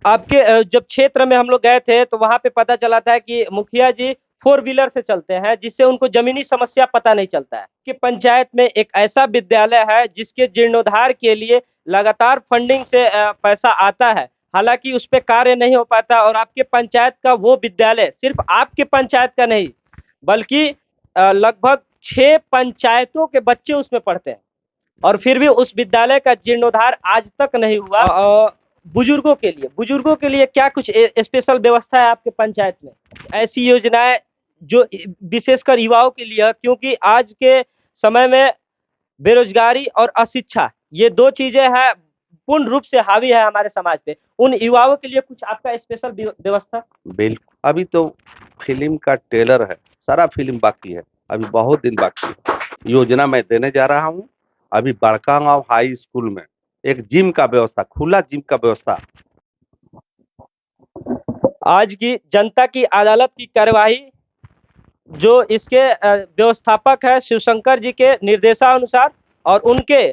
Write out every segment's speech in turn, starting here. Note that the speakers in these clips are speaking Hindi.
आपके जब क्षेत्र में हम लोग गए थे तो वहाँ पे पता चला था कि मुखिया जी फोर व्हीलर से चलते हैं, जिससे उनको जमीनी समस्या पता नहीं चलता है कि पंचायत में एक ऐसा विद्यालय है जिसके जीर्णोद्धार के लिए लगातार फंडिंग से पैसा आता है, हालांकि उस पे कार्य नहीं हो पाता। और आपके पंचायत का वो विद्यालय सिर्फ आपके पंचायत का नहीं, बल्कि लगभग 6 पंचायतों के बच्चे उसमें पढ़ते हैं, और फिर भी उस विद्यालय का जीर्णोद्धार आज तक नहीं हुआ। बुजुर्गों के लिए क्या कुछ स्पेशल व्यवस्था है आपके पंचायत में? ऐसी योजनाएं जो विशेषकर युवाओं के लिए है, क्योंकि आज के समय में बेरोजगारी और अशिक्षा, ये दो चीजें हैं पूर्ण रूप से हावी है हमारे समाज पे। उन युवाओं के लिए कुछ आपका स्पेशल व्यवस्था? बिल्कुल। अभी तो फिल्म का ट्रेलर है, सारा फिल्म बाकी है, अभी बहुत दिन बाकी है। योजना मैं देने जा रहा हूँ। अभी बड़कागांव हाई स्कूल में एक जिम का व्यवस्था, खुला जिम का व्यवस्था। आज की जनता की अदालत की कार्यवाही, जो इसके व्यवस्थापक है शिवशंकर जी के निर्देशानुसार, और उनके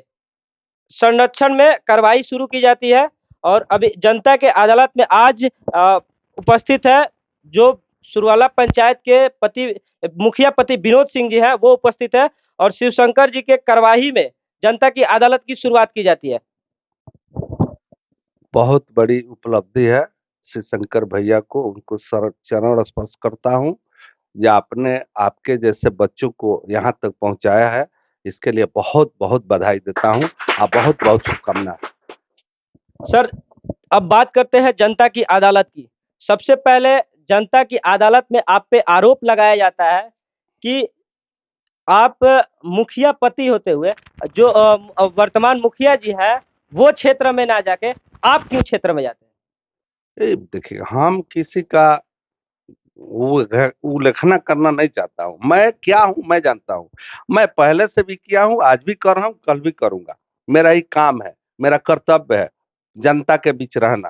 संरक्षण में कार्रवाई शुरू की जाती है। और अभी जनता के अदालत में आज उपस्थित है जो सुरवाला पंचायत के मुखिया पति विनोद सिंह जी है, वो उपस्थित है, और शिवशंकर जी के कार्यवाही में जनता की अदालत की शुरुआत की जाती है। बहुत बड़ी उपलब्धि है श्री शंकर भैया को, उनको चरण स्पर्श करता हूँ। या आपने आपके जैसे बच्चों को यहाँ तक पहुँचाया है, इसके लिए बहुत बहुत बधाई देता हूँ। आप बहुत बहुत शुभकामनाएं। सर, अब बात करते हैं जनता की अदालत की। सबसे पहले जनता की अदालत में आप पे आरोप लगाया जाता है कि आप मुखिया पति होते हुए जो वर्तमान मुखिया जी है, वो क्षेत्र में ना जाके आप क्यों क्षेत्र में जाते हैं? देखिए, हम किसी का उल्लेखना करना नहीं चाहता हूँ। मैं क्या हूँ मैं जानता हूँ। मैं पहले से भी किया हूँ, आज भी कर रहा हूँ, कल भी करूंगा। मेरा ही काम है, मेरा कर्तव्य है जनता के बीच रहना।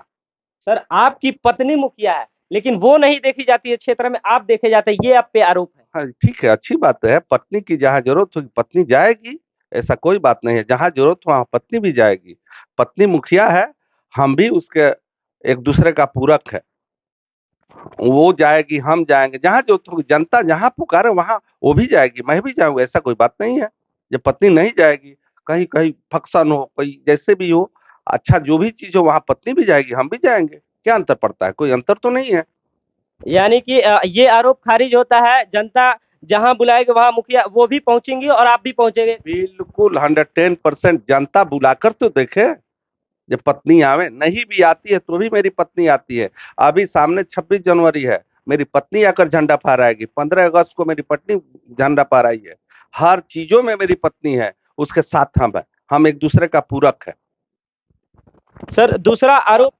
सर, आपकी पत्नी मुखिया है, लेकिन वो नहीं देखी जाती है क्षेत्र में, आप देखे जाते हैं, ये आप पे आरोप है। हाँ ठीक है, अच्छी बात है। पत्नी की जहाँ जरूरत होगी पत्नी जाएगी, ऐसा कोई बात नहीं है। जहाँ जरूरत हो वहाँ पत्नी भी जाएगी। पत्नी मुखिया है, हम भी उसके एक दूसरे का पूरक है। वो जाएगी, हम जाएंगे, जहाँ जो तो जनता जहाँ पुकारे वहां वो भी जाएगी, मैं भी जाऊंगा, ऐसा कोई बात नहीं है। जब पत्नी नहीं जाएगी, कहीं कहीं फंक्शन हो, कोई जैसे भी हो, अच्छा जो भी चीज हो, वहां पत्नी भी जाएगी, हम भी जाएंगे। क्या अंतर पड़ता है? कोई अंतर तो नहीं है। यानी कि ये आरोप खारिज होता है, जनता जहां बुलाएगी वहां मुखिया वो भी पहुंचेंगी और आप भी पहुंचेंगे? बिल्कुल 110% जनता बुलाकर तो देखे। जब पत्नी आवे, नहीं भी आती है तो भी मेरी पत्नी आती है। अभी सामने 26 जनवरी है, मेरी पत्नी आकर झंडा फहराएगी। 15 अगस्त को मेरी पत्नी झंडा फहराई है। हर चीजों में मेरी पत्नी है, उसके साथ हम है, हम एक दूसरे का पूरक है। सर, दूसरा आरोप,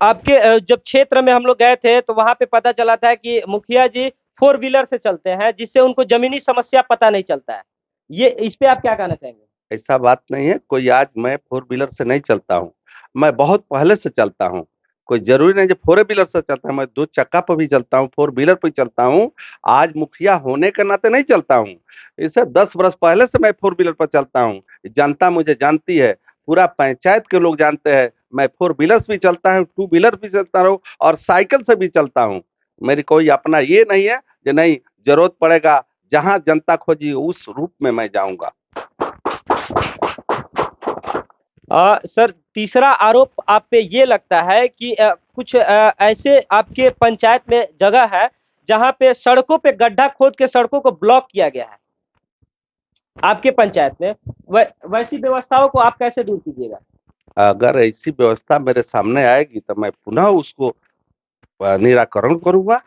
आपके जब क्षेत्र में हम लोग गए थे तो वहां पे पता चला था कि मुखिया जी फोर व्हीलर से चलते हैं, जिससे उनको जमीनी समस्या पता नहीं चलता है। ये इस पे आप क्या कहना चाहेंगे? ऐसा बात नहीं है। कोई आज मैं फोर व्हीलर से नहीं चलता हूँ, मैं बहुत पहले से चलता हूँ। कोई जरूरी नहीं जो फोर व्हीलर से चलता है, मैं दो चक्का पर भी चलता हूँ, फोर व्हीलर पर चलता हूँ। आज मुखिया होने के नाते नहीं चलता हूँ, इसे 10 वर्ष पहले से मैं फोर व्हीलर पर चलता हूँ। जनता मुझे जानती है, पूरा पंचायत के लोग जानते हैं। मैं फोर व्हीलर भी चलता हूँ, टू व्हीलर भी चलता हूँ, और साइकिल से भी चलता हूँ। मेरी कोई अपना ये नहीं है कि नहीं, जरूरत पड़ेगा जहां जनता खोजी उस रूप में मैं जाऊंगा। सर, तीसरा आरोप आप पे ये लगता है कि कुछ ऐसे आपके पंचायत में जगह है जहां पे सड़कों पे गड्ढा खोद के सड़कों को ब्लॉक किया गया है आपके पंचायत में। वैसी व्यवस्थाओं को आप कैसे दूर कीजिएगा? अगर ऐसी व्यवस्था मेरे सामने आएगी तो मैं पुनः उसको निराकरण करूंगा।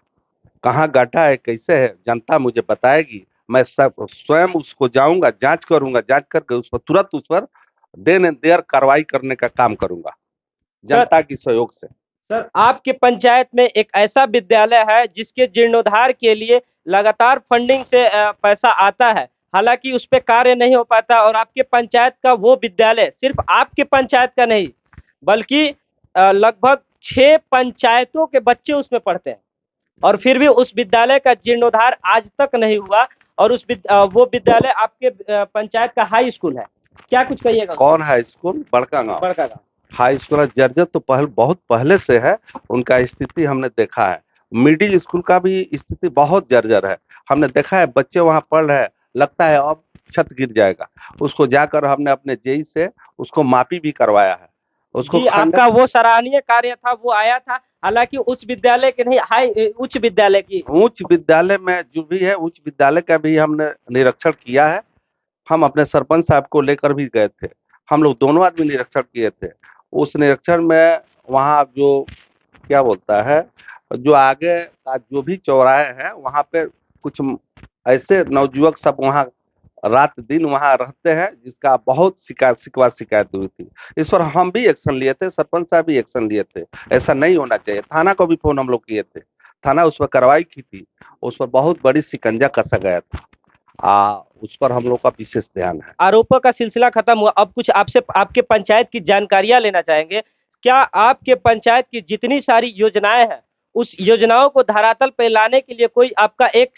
कहाँ गड्ढा है, कैसे है, जनता मुझे बताएगी। मैं सब स्वयं उसको जाऊंगा, जांच करूंगा, जांच करके उस पर तुरंत उस पर देन देर कार्रवाई करने का काम करूंगा, सर जनता की सहयोग से। सर, आपके पंचायत में एक ऐसा विद्यालय है जिसके जीर्णोद्धार के लिए लगातार फंडिंग से पैसा आता है, हालांकि उस पर कार्य नहीं हो पाता। और आपके पंचायत का वो विद्यालय सिर्फ आपके पंचायत का नहीं, बल्कि लगभग 6 पंचायतों के बच्चे उसमें पढ़ते हैं, और फिर भी उस विद्यालय का जीर्णोद्धार आज तक नहीं हुआ। और वो विद्यालय आपके पंचायत का हाई स्कूल है। क्या कुछ कहिएगा? कौन है स्कूल? बड़का गांव। बड़का गांव। हाई स्कूल जर्जर तो बहुत पहले से है, उनका स्थिति हमने देखा है। मिडिल स्कूल का भी स्थिति बहुत जर्जर है, हमने देखा है। बच्चे वहां पढ़ रहे हैं, लगता है अब छत गिर जाएगा। उसको जाकर हमने अपने जेई से उसको मापी भी करवाया है, उसको जी, खंड आपका वो सराहनीय कार्य था, वो आया था। हालाँकि उस विद्यालय के नहीं, उच्च विद्यालय की। उच्च विद्यालय में जो भी है, उच्च विद्यालय का भी हमने निरीक्षण किया है। हम अपने सरपंच साहब को लेकर भी गए थे, हम लोग दोनों आदमी निरीक्षण किए थे। उस निरीक्षण में वहाँ जो क्या बोलता है, जो आगे का जो भी चौराहे है वहाँ पे कुछ ऐसे नवयुवक सब वहाँ रात दिन वहाँ रहते हैं, जिसका बहुत शिकायत हुई थी। इस पर हम भी एक्शन लिए थे, सरपंच साहब भी एक्शन लिए थे। ऐसा नहीं होना चाहिए। थाना को भी फोन हम लोग किए थे, थाना उस पर कार्रवाई की थी, उस पर बहुत बड़ी शिकंजा कसा गया था। उस पर हम लोग का विशेष ध्यान है। आरोपों का सिलसिला खत्म हुआ, अब कुछ आपसे आपके पंचायत की जानकारियाँ लेना चाहेंगे। क्या आपके पंचायत की जितनी सारी योजनाएँ हैं, उस योजनाओं को धरातल पे लाने के लिए कोई आपका एक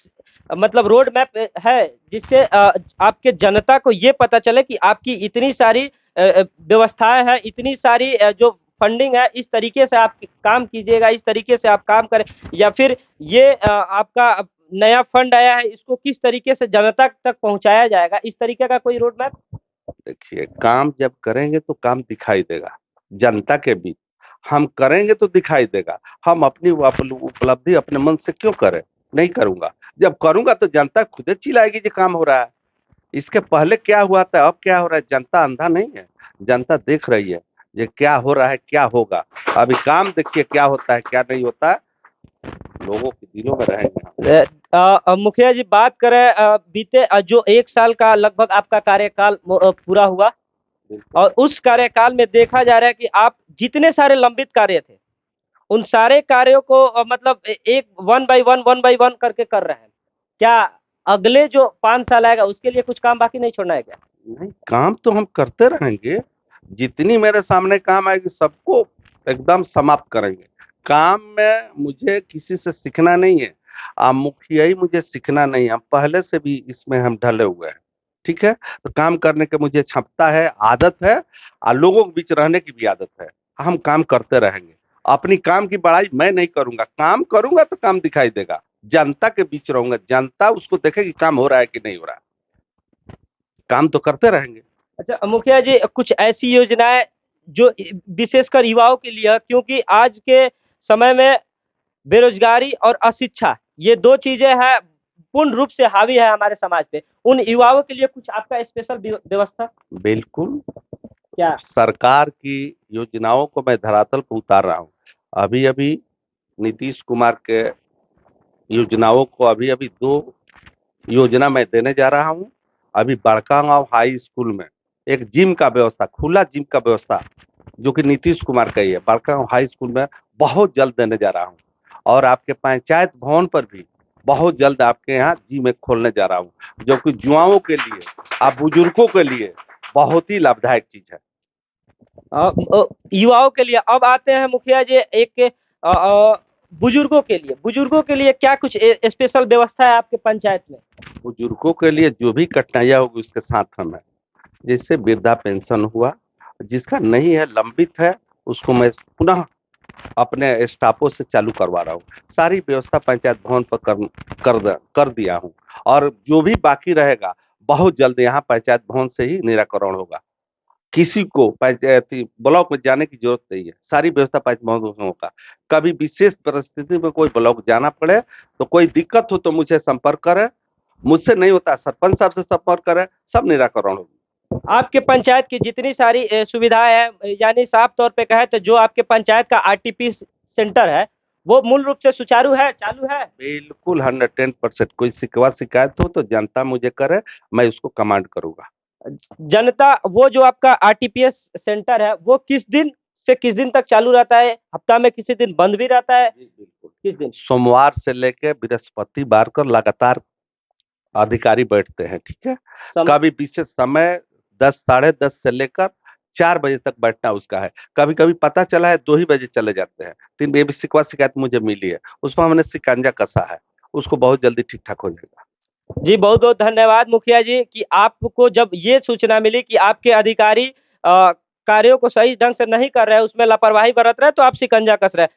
मतलब रोड मैप है, जिससे आपके जनता को ये पता चले कि आपकी इतनी सारी व्यवस्थाएँ हैं, इतनी सारी जो फंडिंग है, इस तरीके से आप काम कीजिएगा, इस तरीके से आप काम करें, या फिर ये आपका नया फंड आया है, इसको किस तरीके से जनता तक पहुँचाया जाएगा, इस तरीके का कोई रोड मैप? देखिए, काम जब करेंगे तो काम दिखाई देगा जनता के बीच। हम करेंगे तो दिखाई देगा। हम अपनी उपलब्धि अपने मन से क्यों करें? नहीं करूंगा। जब करूंगा तो जनता खुद चिल्लाएगी कि काम हो रहा है। इसके पहले क्या हुआ था, अब क्या हो रहा है? जनता अंधा नहीं है, जनता देख रही है ये क्या हो रहा है, क्या होगा। अभी काम देखिए क्या होता है, क्या नहीं होता है, लोगों के दिलों में रहेंगे हम। मुखिया जी, बात करें बीते जो 1 साल का लगभग आपका कार्यकाल पूरा हुआ, बिल्कुल। और उस कार्यकाल में देखा जा रहा है कि आप जितने सारे लंबित कार्य थे, उन सारे कार्यों को मतलब एक वन बाय वन करके कर रहे हैं। क्या अगले जो 5 साल आएगा उसके लिए कुछ काम बाकी नहीं छोड़ना है क्या? नहीं, काम तो हम करते रहेंगे। जितनी मेरे सामने काम आएगी सबको एकदम समाप्त करेंगे। काम में मुझे किसी से सीखना नहीं है, मुखिया ही मुझे सीखना नहीं है। हम पहले से भी इसमें हम ढले हुए हैं। ठीक है, तो काम करने के मुझे क्षमता है, आदत है, और लोगों के बीच रहने की भी आदत है। हम काम करते रहेंगे। अपनी काम की बड़ाई मैं नहीं करूंगा, काम करूंगा तो काम दिखाई देगा। जनता के बीच रहूंगा, जनता उसको देखेगी काम हो रहा है कि नहीं हो रहा है। काम तो करते रहेंगे। अच्छा मुखिया जी, कुछ ऐसी योजनाएँ जो विशेषकर युवाओं के लिए है, क्योंकि आज के समय में बेरोज़गारी और अशिक्षा, ये 2 चीज़ें हैं, पूर्ण रूप से हावी है हमारे समाज पे। उन युवाओं के लिए कुछ आपका स्पेशल व्यवस्था? बिल्कुल, क्या? सरकार की योजनाओं को मैं धरातल पर उतार रहा हूँ। अभी-अभी नीतीश कुमार के योजनाओं को अभी-अभी 2 योजना मैं देने जा रहा हूँ। अभी बड़कागाँव हाई स्कूल में एक जिम का व्यवस्था, खुला जिम का व्यवस्था, जो कि नीतीश कुमार का ही है, बड़कागाँव हाई स्कूल में बहुत जल्द देने जा रहा हूँ। और आपके पंचायत भवन पर भी बहुत जल्द आपके यहाँ जिम एक खोलने जा रहा हूँ, जो कि युवाओं के लिए, बुजुर्गों के लिए बहुत ही लाभदायक चीज़ है। युवाओं के लिए अब आते हैं मुखिया जी, एक बुजुर्गों के लिए क्या कुछ स्पेशल व्यवस्था है आपके पंचायत में? बुजुर्गों के लिए जो भी कठिनाइयाँ होगी उसके साथ हम हैं। जैसे वृद्धा पेंशन हुआ, जिसका नहीं है, लंबित है, उसको मैं पुनः अपने स्टाफों से चालू करवा रहा हूँ। सारी व्यवस्था पंचायत भवन पर कर दिया हूँ। और जो भी बाकी रहेगा बहुत जल्द यहाँ पंचायत भवन से ही निराकरण होगा। किसी को पंचायती ब्लॉक में जाने की जरूरत नहीं है, सारी व्यवस्था पंचायत भवन में होगा। कभी विशेष परिस्थिति में कोई ब्लॉक जाना पड़े तो कोई दिक्कत हो तो मुझे संपर्क करे, मुझसे नहीं होता सरपंच साहब से संपर्क करे, सब निराकरण होगा। आपके पंचायत की जितनी सारी सुविधाएँ हैं, यानी साफ तौर पे कहें तो जो आपके पंचायत का आरटीपी सेंटर है, वो मूल रूप से सुचारू है, चालू है? बिल्कुल 110%। कोई शिकवा शिकायत हो तो जनता मुझे करे, मैं उसको कमांड करूंगा। जनता, वो जो आपका आरटीपीएस सेंटर है, वो किस दिन से किस दिन तक चालू रहता है? हफ्ता में किसी दिन बंद भी रहता है? जी बिल्कुल, किस दिन? सोमवार से लेके बृहस्पतिवार को लगातार अधिकारी बैठते हैं। ठीक है, सम कभी विशेष समय 10 साढ़े 10 से लेकर 4 बजे तक बैठना उसका है। कभी कभी पता चला है 2 ही बजे चले जाते हैं। 3 बजे शिकवा शिकायत मुझे मिली है, उस पर हमने शिकंजा कसा है, उसको बहुत जल्दी ठीक ठाक हो जाएगा। जी, बहुत-बहुत धन्यवाद मुखिया जी कि आपको जब ये सूचना मिली कि आपके अधिकारी कार्यों को सही ढंग से नहीं कर रहे हैं, उसमें लापरवाही बरत रहे हैं, तो आप शिकंजा कस रहे हैं।